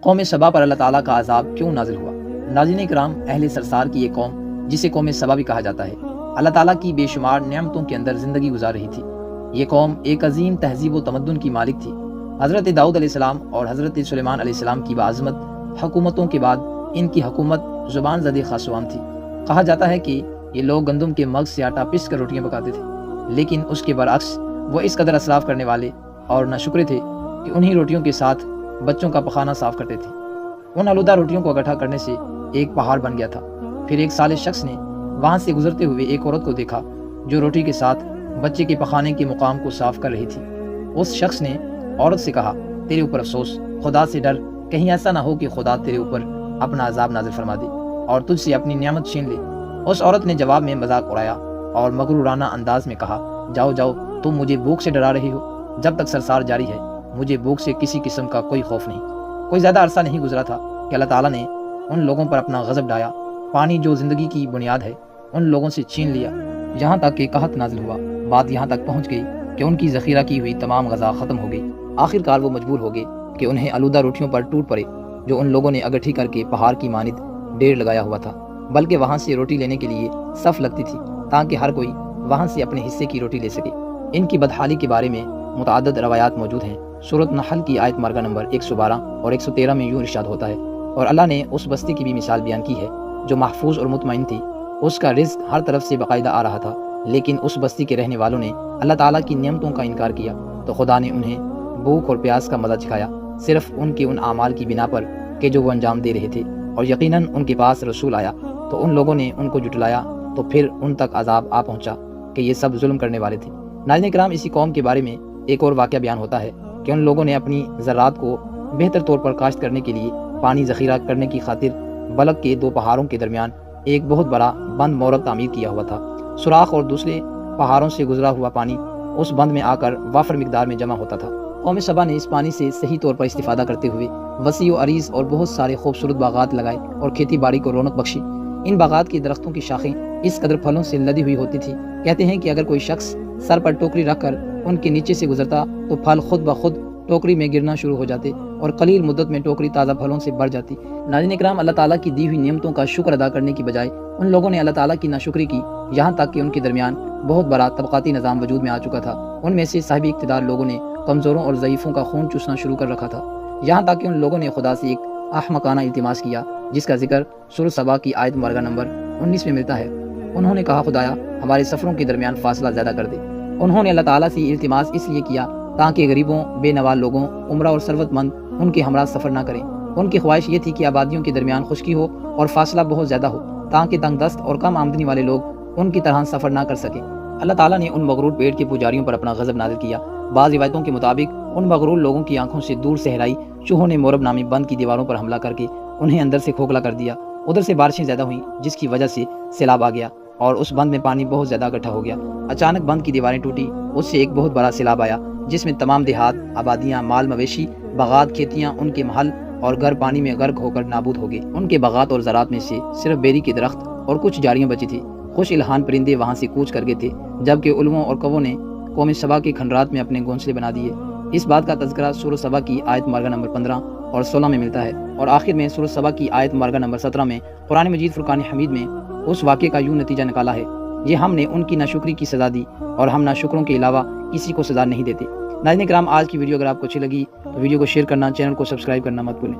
قوم سبا پر اللہ تعالیٰ کا عذاب کیوں نازل ہوا؟ ناظرین کرام، اہل سرسار کی ایک قوم جسے قوم سبا بھی کہا جاتا ہے، اللہ تعالیٰ کی بے شمار نعمتوں کے اندر زندگی گزار رہی تھی۔ یہ قوم ایک عظیم تہذیب و تمدن کی مالک تھی۔ حضرت داؤد علیہ السلام اور حضرت سلیمان علیہ السلام کی بعظمت حکومتوں کے بعد ان کی حکومت زبان زدی خاصوان تھی۔ کہا جاتا ہے کہ یہ لوگ گندم کے مغز سے آٹا پیس کر روٹیاں پکاتے تھے، لیکن اس کے برعکس وہ اس قدر اسراف کرنے والے اور ناشکرے تھے کہ انہی روٹیوں کے ساتھ بچوں کا پخانہ صاف کرتے تھے۔ ان آلودہ روٹیوں کو اکٹھا کرنے سے ایک پہاڑ بن گیا تھا۔ پھر ایک صالح شخص نے وہاں سے گزرتے ہوئے ایک عورت کو دیکھا جو روٹی کے ساتھ بچے کے پخانے کے مقام کو صاف کر رہی تھی۔ اس شخص نے عورت سے کہا، تیرے اوپر افسوس، خدا سے ڈر، کہیں ایسا نہ ہو کہ خدا تیرے اوپر اپنا عذاب نازل فرما دے اور تجھ سے اپنی نعمت چھین لے۔ اس عورت نے جواب میں مذاق اڑایا اور مغرورانہ انداز میں کہا، جاؤ جاؤ، تم مجھے بھوک سے ڈرا رہی ہو، جب تک سرسار جاری ہے مجھے بھوک سے کسی قسم کا کوئی خوف نہیں۔ کوئی زیادہ عرصہ نہیں گزرا تھا کہ اللہ تعالیٰ نے ان لوگوں پر اپنا غضب ڈھایا، پانی جو زندگی کی بنیاد ہے ان لوگوں سے چھین لیا، یہاں تک کہ قحط نازل ہوا۔ بات یہاں تک پہنچ گئی کہ ان کی ذخیرہ کی ہوئی تمام غذا ختم ہو گئی۔ آخر کار وہ مجبور ہو گئے کہ انہیں آلودہ روٹیوں پر ٹوٹ پڑے جو ان لوگوں نے اکٹھی کر کے پہاڑ کی مانند ڈھیر لگایا ہوا تھا، بلکہ وہاں سے روٹی لینے کے لیے صف لگتی تھی تاکہ ہر کوئی وہاں سے اپنے حصے کی روٹی لے سکے۔ ان کی بدحالی کے بارے میں متعدد روایات موجود ہیں۔ سورۃ نحل کی آیت مارکہ نمبر 112 اور 113 میں یوں ارشاد ہوتا ہے، اور اللہ نے اس بستی کی بھی مثال بیان کی ہے جو محفوظ اور مطمئن تھی، اس کا رزق ہر طرف سے باقاعدہ آ رہا تھا، لیکن اس بستی کے رہنے والوں نے اللہ تعالیٰ کی نعمتوں کا انکار کیا تو خدا نے انہیں بھوک اور پیاس کا مزہ چکھایا، صرف ان کے ان اعمال کی بنا پر کہ جو وہ انجام دے رہے تھے۔ اور یقیناً ان کے پاس رسول آیا تو ان لوگوں نے ان کو جھٹلایا، تو پھر ان تک عذاب آ پہنچا کہ یہ سب ظلم کرنے والے تھے۔ ناظرین کرام، اسی قوم کے بارے میں ایک اور واقعہ بیان ہوتا ہے کہ ان لوگوں نے اپنی زراعت کو بہتر طور پر کاشت کرنے کے لیے پانی ذخیرہ کرنے کی خاطر بلک کے دو پہاڑوں کے درمیان ایک بہت بڑا بند مورب تعمیر کیا ہوا تھا۔ سوراخ اور دوسرے پہاڑوں سے گزرا ہوا پانی اس بند میں آ کر وافر مقدار میں جمع ہوتا تھا۔ قوم سبا نے اس پانی سے صحیح طور پر استفادہ کرتے ہوئے وسیع و عریض اور بہت سارے خوبصورت باغات لگائے اور کھیتی باڑی کو رونق بخشی۔ ان باغات کی درختوں کی شاخیں اس قدر پھلوں سے لدی ہوئی ہوتی تھی، کہتے ہیں کہ اگر کوئی شخص سر پر ٹوکری رکھ کر ان کے نیچے سے گزرتا تو پھل خود بخود ٹوکری میں گرنا شروع ہو جاتے اور قلیل مدت میں ٹوکری تازہ پھلوں سے بھر جاتی۔ ناظرین کرام، اللہ تعالیٰ کی دی ہوئی نعمتوں کا شکر ادا کرنے کی بجائے ان لوگوں نے اللہ تعالیٰ کی ناشکری کی، یہاں تک کہ ان کے درمیان بہت بڑا طبقاتی نظام وجود میں آ چکا تھا۔ ان میں سے صاحب اقتدار لوگوں نے کمزوروں اور ضعیفوں کا خون چوسنا شروع کر رکھا تھا، یہاں تک کہ ان لوگوں نے خدا سے ایک احمقانہ التماس کیا جس کا ذکر سورۃ سبا کی آیت مارکہ نمبر 19 میں ملتا ہے۔ انہوں نے کہا، خدایا ہمارے سفروں کے درمیان فاصلہ زیادہ کر دے۔ انہوں نے اللہ تعالیٰ سے التماس اس لیے کیا تاکہ غریبوں، بے نوا لوگوں، عمرہ اور ثروت مند ان کے ہمراہ سفر نہ کریں۔ ان کی خواہش یہ تھی کہ آبادیوں کے درمیان خشکی ہو اور فاصلہ بہت زیادہ ہو تاکہ تنگ دست اور کم آمدنی والے لوگ ان کی طرح سفر نہ کر سکیں۔ اللہ تعالیٰ نے ان مغرور پیٹ کے پجاریوں پر اپنا غضب نازل کیا۔ بعض روایتوں کے مطابق ان مغرور لوگوں کی آنکھوں سے دور صحرائی چوہوں نے مورب نامی بند کی دیواروں پر حملہ کر کے انہیں اندر سے کھوکھلا کر دیا۔ ادھر سے بارشیں زیادہ ہوئیں جس کی وجہ سے سیلاب آ گیا اور اس بند میں پانی بہت زیادہ اکٹھا ہو گیا۔ اچانک بند کی دیواریں ٹوٹی، اس سے ایک بہت بڑا سیلاب آیا جس میں تمام دیہات، آبادیاں، مال مویشی، باغات، کھیتیاں، ان کے محل اور گھر پانی میں غرق ہو کر نابود ہو گئے۔ ان کے باغات اور زراعت میں سے صرف بیری کے درخت اور کچھ جاریاں بچی تھی۔ خوش الحان پرندے وہاں سے کوچ کر گئے تھے، جبکہ الووں اور کووں نے قوم سبا کے کھنڈرات میں اپنے گھونسلے بنا دیے۔ اس بات کا تذکرہ سورۃ سبا کی آیت مارکہ نمبر 15 اور 16 میں ملتا ہے، اور آخر میں سورۃ سبا کی آیت مارکہ نمبر 17 میں قرآن مجید فرقان حمید میں اس واقعے کا یوں نتیجہ نکالا ہے، یہ ہم نے ان کی ناشکری کی سزا دی اور ہم ناشکروں کے علاوہ کسی کو سزا نہیں دیتے۔ ناظرین کرام، آج کی ویڈیو اگر آپ کو اچھی لگی تو ویڈیو کو شیئر کرنا، چینل کو سبسکرائب کرنا مت بھولیں۔